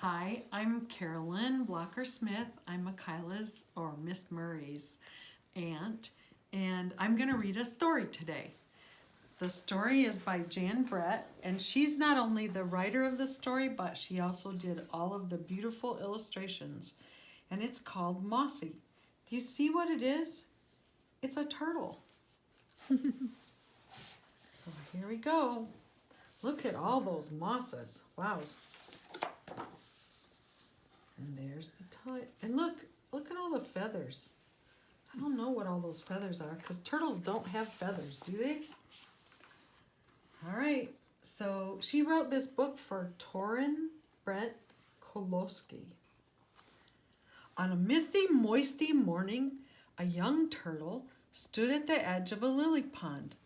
Hi, I'm Carolyn Blocker-Smith. I'm Michaela's or Miss Murray's aunt, and I'm going to read a story today. The story is by Jan Brett, and she's not only the writer of the story, but she also did all of the beautiful illustrations, and it's called Mossy. Do you see what it is? It's a turtle. So here we go. Look at all those mosses. Wow. And there's the tie. And look at all the feathers. I don't know what all those feathers are because turtles don't have feathers, do they? All right. So she wrote this book for Torin Brett Koloski. On a misty, moisty morning, a young turtle stood at the edge of a lily pond.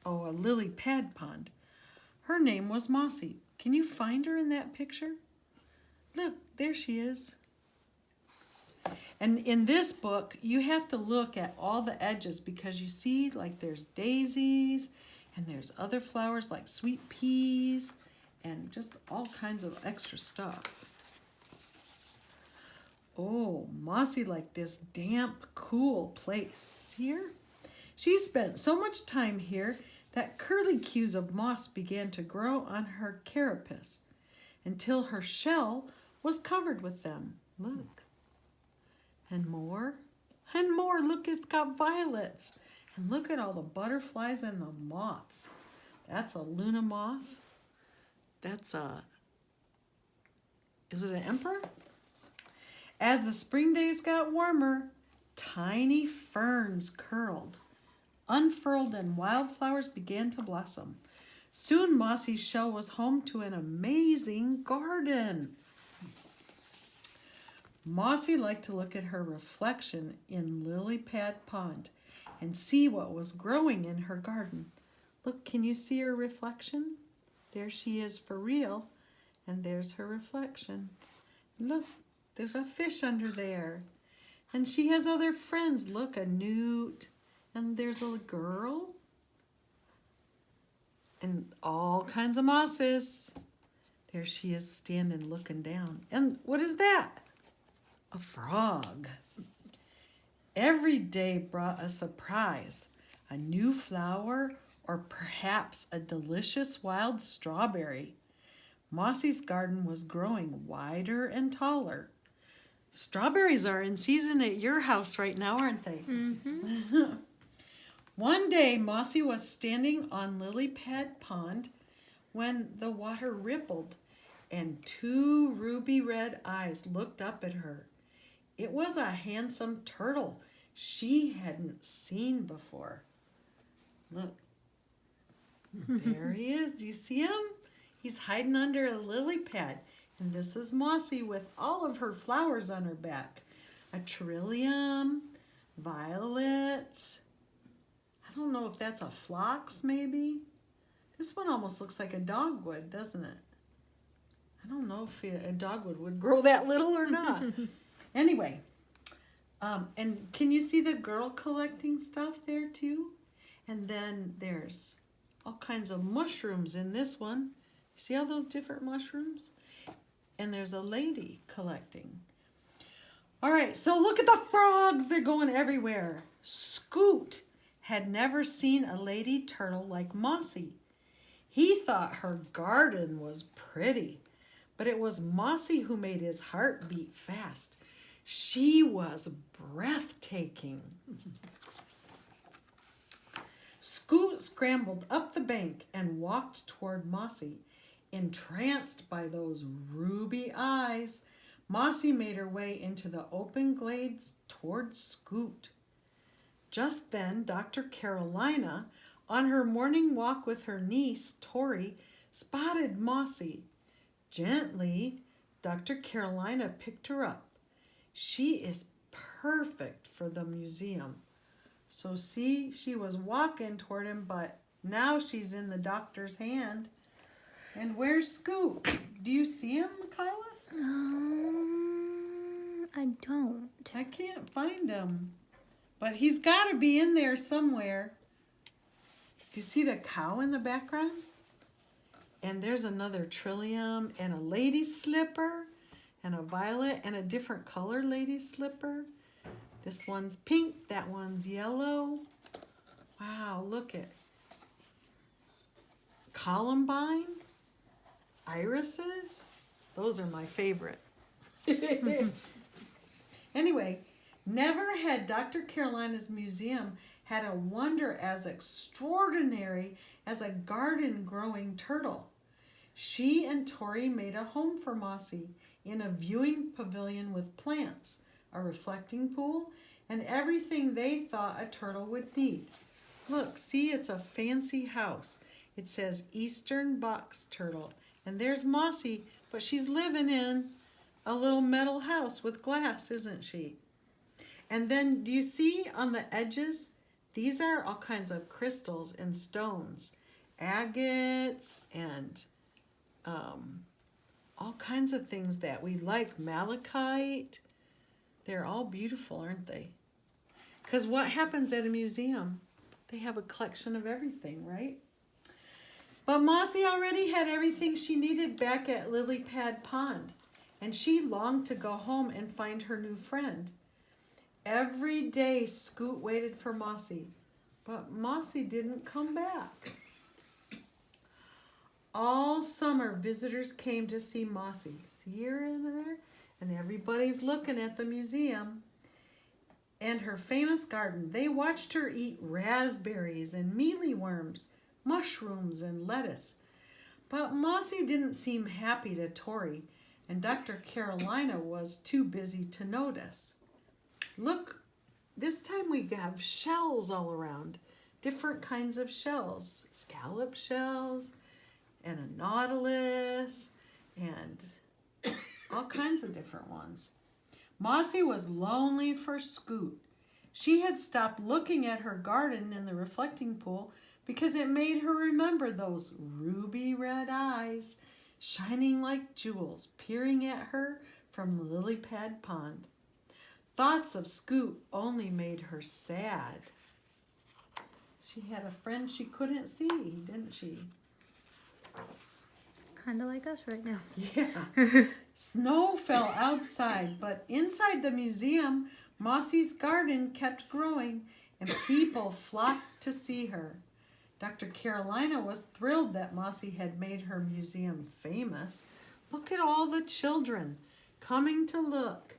Oh, a lily pad pond. Her name was Mossy. Can you find her in that picture? Look, there she is. And in this book, you have to look at all the edges because you see like there's daisies and there's other flowers like sweet peas and just all kinds of extra stuff. Oh, Mossy liked this damp, cool place. Here, she spent so much time here that curlicues of moss began to grow on her carapace until her shell was covered with them. Look. And more. And more. Look, it's got violets. And look at all the butterflies and the moths. That's a Luna moth. That's a... Is it an emperor? As the spring days got warmer, tiny ferns curled, unfurled, and wildflowers began to blossom. Soon Mossy's shell was home to an amazing garden. Mossy liked to look at her reflection in Lily Pad Pond and see what was growing in her garden. Look, can you see her reflection? There she is for real, and there's her reflection. Look, there's a fish under there, and she has other friends. Look, a newt, and there's a girl, and all kinds of mosses. There she is standing looking down. And what is that? A frog. Every day brought a surprise, a new flower, or perhaps a delicious wild strawberry. Mossy's garden was growing wider and taller. Strawberries are in season at your house right now, aren't they? Mm-hmm. One day, Mossy was standing on Lily Pad Pond when the water rippled and two ruby red eyes looked up at her. It was a handsome turtle she hadn't seen before. Look, there he is. Do you see him? He's hiding under a lily pad. And this is Mossy with all of her flowers on her back. A trillium, violets. I don't know if that's a phlox maybe. This one almost looks like a dogwood, doesn't it? I don't know if a dogwood would grow that little or not. Anyway, and can you see the girl collecting stuff there too? And then there's all kinds of mushrooms in this one. See all those different mushrooms? And there's a lady collecting. All right, so look at the frogs. They're going everywhere. Scoot had never seen a lady turtle like Mossy. He thought her garden was pretty, but it was Mossy who made his heart beat fast. She was breathtaking. Scoot scrambled up the bank and walked toward Mossy. Entranced by those ruby eyes, Mossy made her way into the open glades toward Scoot. Just then, Dr. Carolina, on her morning walk with her niece, Tori, spotted Mossy. Gently, Dr. Carolina picked her up. She is perfect for the museum. So see, she was walking toward him, but now she's in the doctor's hand. And where's Scoot? Do you see him, Kyla? I don't. I can't find him. But he's got to be in there somewhere. Do you see the cow in the background? And there's another trillium and a lady slipper and a violet and a different color lady slipper. This one's pink, that one's yellow. Wow, look at columbine, irises. Those are my favorite. Anyway, never had Dr. Carolina's museum had a wonder as extraordinary as a garden-growing turtle. She and Tori made a home for Mossy in a viewing pavilion with plants, a reflecting pool, and everything they thought a turtle would need. Look, see, it's a fancy house. It says Eastern Box Turtle. And there's Mossy, but she's living in a little metal house with glass, isn't she? And then, do you see on the edges? These are all kinds of crystals and stones. Agates and all kinds of things that we like. Malachite. They're all beautiful, aren't they? Because what happens at a museum? They have a collection of everything, right? But Mossy already had everything she needed back at Lily Pad Pond, and she longed to go home and find her new friend. Every day Scoot waited for Mossy, but Mossy didn't come back. All summer visitors came to see Mossy. See her in there? And everybody's looking at the museum and her famous garden. They watched her eat raspberries and mealyworms, mushrooms and lettuce. But Mossy didn't seem happy to Tori, and Dr. Carolina was too busy to notice. Look, this time we have shells all around, different kinds of shells, scallop shells and a nautilus and all kinds of different ones. Mossy was lonely for Scoot. She had stopped looking at her garden in the reflecting pool because it made her remember those ruby red eyes shining like jewels peering at her from Lily Pad Pond. Thoughts of Scoot only made her sad. She had a friend she couldn't see, didn't she? Kind of like us right now. Yeah. Snow fell outside, but inside the museum, Mossy's garden kept growing and people flocked to see her. Dr. Carolina was thrilled that Mossy had made her museum famous. Look at all the children coming to look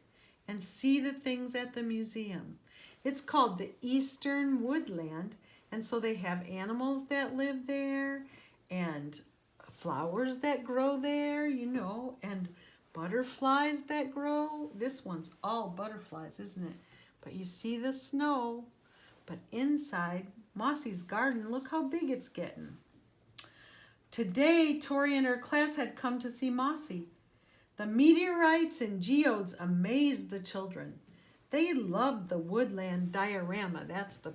and see the things at the museum. It's called the Eastern Woodland, and so they have animals that live there and flowers that grow there, you know, and butterflies that grow. This one's all butterflies, isn't it? But you see the snow. But inside Mossy's garden, look how big it's getting. Today, Tori and her class had come to see Mossy. The meteorites and geodes amazed the children. They loved the woodland diorama. That's the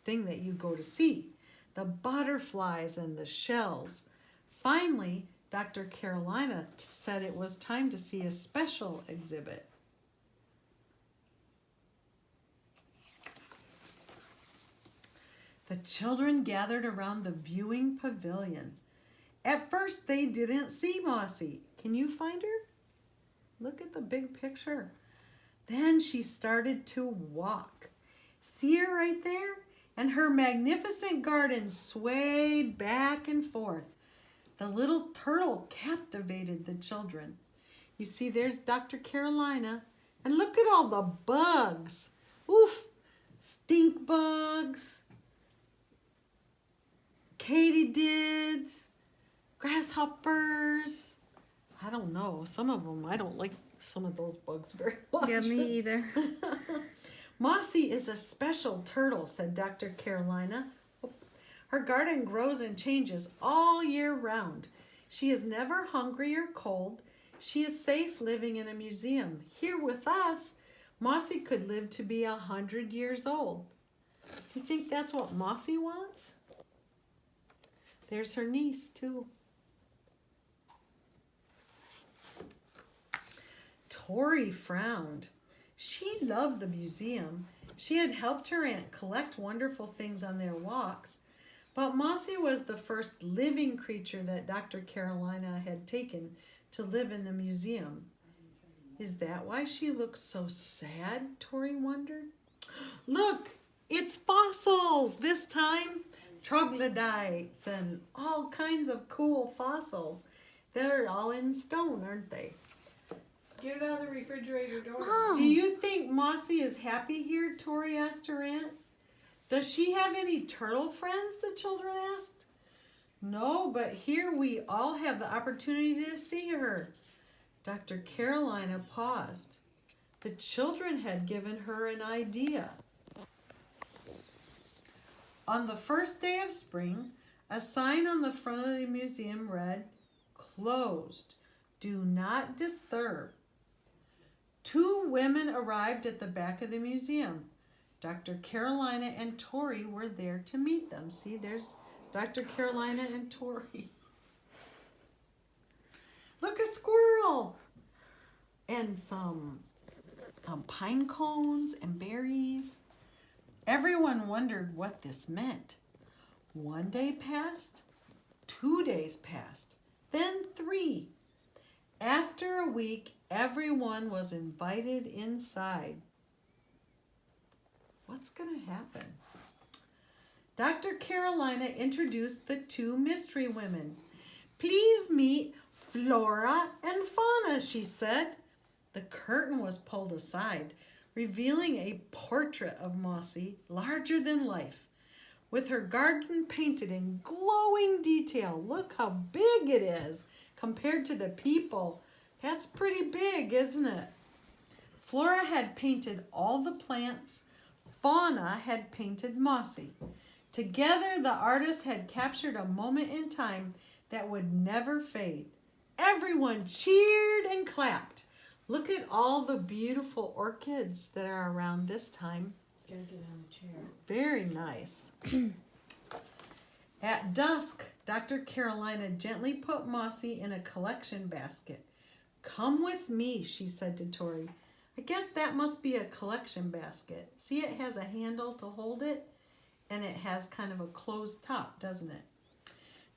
thing that you go to see. The butterflies and the shells. Finally, Dr. Carolina said it was time to see a special exhibit. The children gathered around the viewing pavilion. At first, they didn't see Mossy. Can you find her? Look at the big picture. Then she started to walk. See her right there? And her magnificent garden swayed back and forth. The little turtle captivated the children. You see, there's Dr. Carolina. And look at all the bugs. Oof! Stink bugs, katydids, grasshoppers. I don't know. Some of them, I don't like some of those bugs very much. Yeah, me either. Mossy is a special turtle, said Dr. Carolina. Her garden grows and changes all year round. She is never hungry or cold. She is safe living in a museum. Here with us, Mossy could live to be 100 years old. Do you think that's what Mossy wants? There's her niece, too. Tori frowned. She loved the museum. She had helped her aunt collect wonderful things on their walks, but Mossy was the first living creature that Dr. Carolina had taken to live in the museum. Is that why she looks so sad? Tori wondered. Look, it's fossils this time. Troglodytes and all kinds of cool fossils. They're all in stone, aren't they? Get it out of the refrigerator door. Mom. Do you think Mossy is happy here? Tori asked her aunt. Does she have any turtle friends? The children asked. No, but here we all have the opportunity to see her. Dr. Carolina paused. The children had given her an idea. On the first day of spring, a sign on the front of the museum read, "Closed. Do not disturb." Two women arrived at the back of the museum. Dr. Carolina and Tori were there to meet them. See, there's Dr. Carolina and Tori. Look, a squirrel! And some pine cones and berries. Everyone wondered what this meant. 1 day passed, 2 days passed, then 3. After a week, everyone was invited inside. What's going to happen? Dr. Carolina introduced the two mystery women. Please meet Flora and Fauna, she said. The curtain was pulled aside, revealing a portrait of Mossy, larger than life, with her garden painted in glowing detail. Look how big it is compared to the people. That's pretty big, isn't it? Flora had painted all the plants. Fauna had painted Mossy. Together, the artists had captured a moment in time that would never fade. Everyone cheered and clapped. Look at all the beautiful orchids that are around this time. Gotta get on the chair. Very nice. At dusk, Dr. Carolina gently put Mossy in a collection basket. Come with me, she said to Tori. I guess that must be a collection basket. See, it has a handle to hold it, and it has kind of a closed top, doesn't it?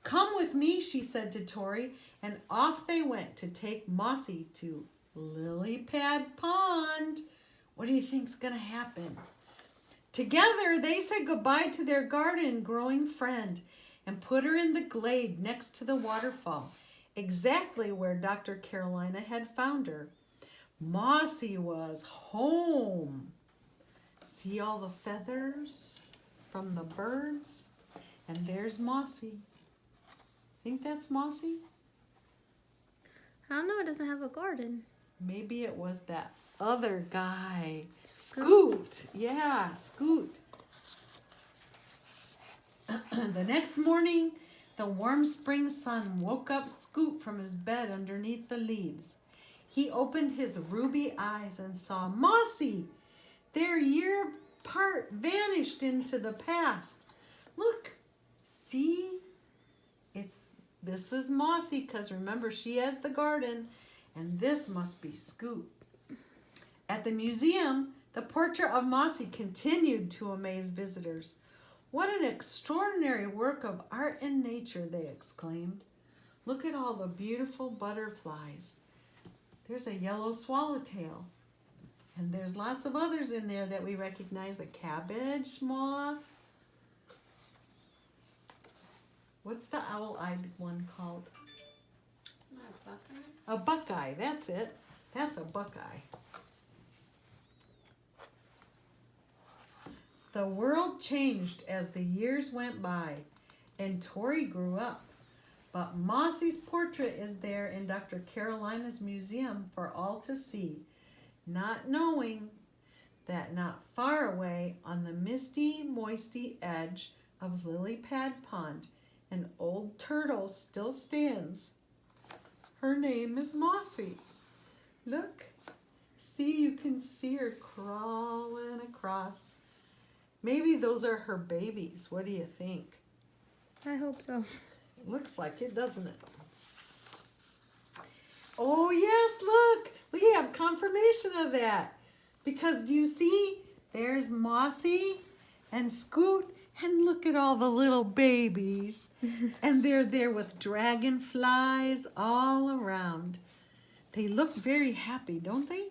Come with me, she said to Tori, and off they went to take Mossy to Lily Pad Pond. What do you think's going to happen? Together, they said goodbye to their garden growing friend and put her in the glade next to the waterfall, exactly where Dr. Carolina had found her. Mossy was home. See all the feathers from the birds? And there's Mossy. Think that's Mossy? I don't know. It doesn't have a garden. Maybe it was that other guy. Scoot. Scoot. Yeah, Scoot. The next morning, the warm spring sun woke up Scoot from his bed underneath the leaves. He opened his ruby eyes and saw Mossy. Their year part vanished into the past. Look, see? This is Mossy, because remember, she has the garden, and this must be Scoot. At the museum, the portrait of Mossy continued to amaze visitors. What an extraordinary work of art and nature, they exclaimed. Look at all the beautiful butterflies. There's a yellow swallowtail. And there's lots of others in there that we recognize. A cabbage moth. What's the owl-eyed one called? It's not a buckeye. A buckeye, that's it. That's a buckeye. The world changed as the years went by, and Tori grew up. But Mossy's portrait is there in Dr. Carolina's museum for all to see, not knowing that not far away on the misty, moisty edge of Lily Pad Pond, an old turtle still stands. Her name is Mossy. Look, see, you can see her crawling across. Maybe those are her babies. What do you think? I hope so. Looks like it, doesn't it? Oh, yes, look. We have confirmation of that. Because do you see? There's Mossy and Scoot. And look at all the little babies. And they're there with dragonflies all around. They look very happy, don't they?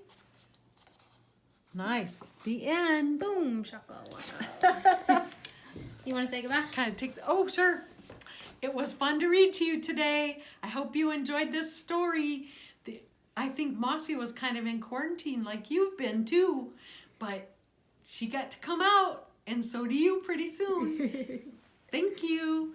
Nice. The end. Boom, shakalaka. You want to say goodbye? Kind of takes. Oh, sure. It was fun to read to you today. I hope you enjoyed this story. I think Mossy was kind of in quarantine like you've been too, but she got to come out, and so do you pretty soon. Thank you.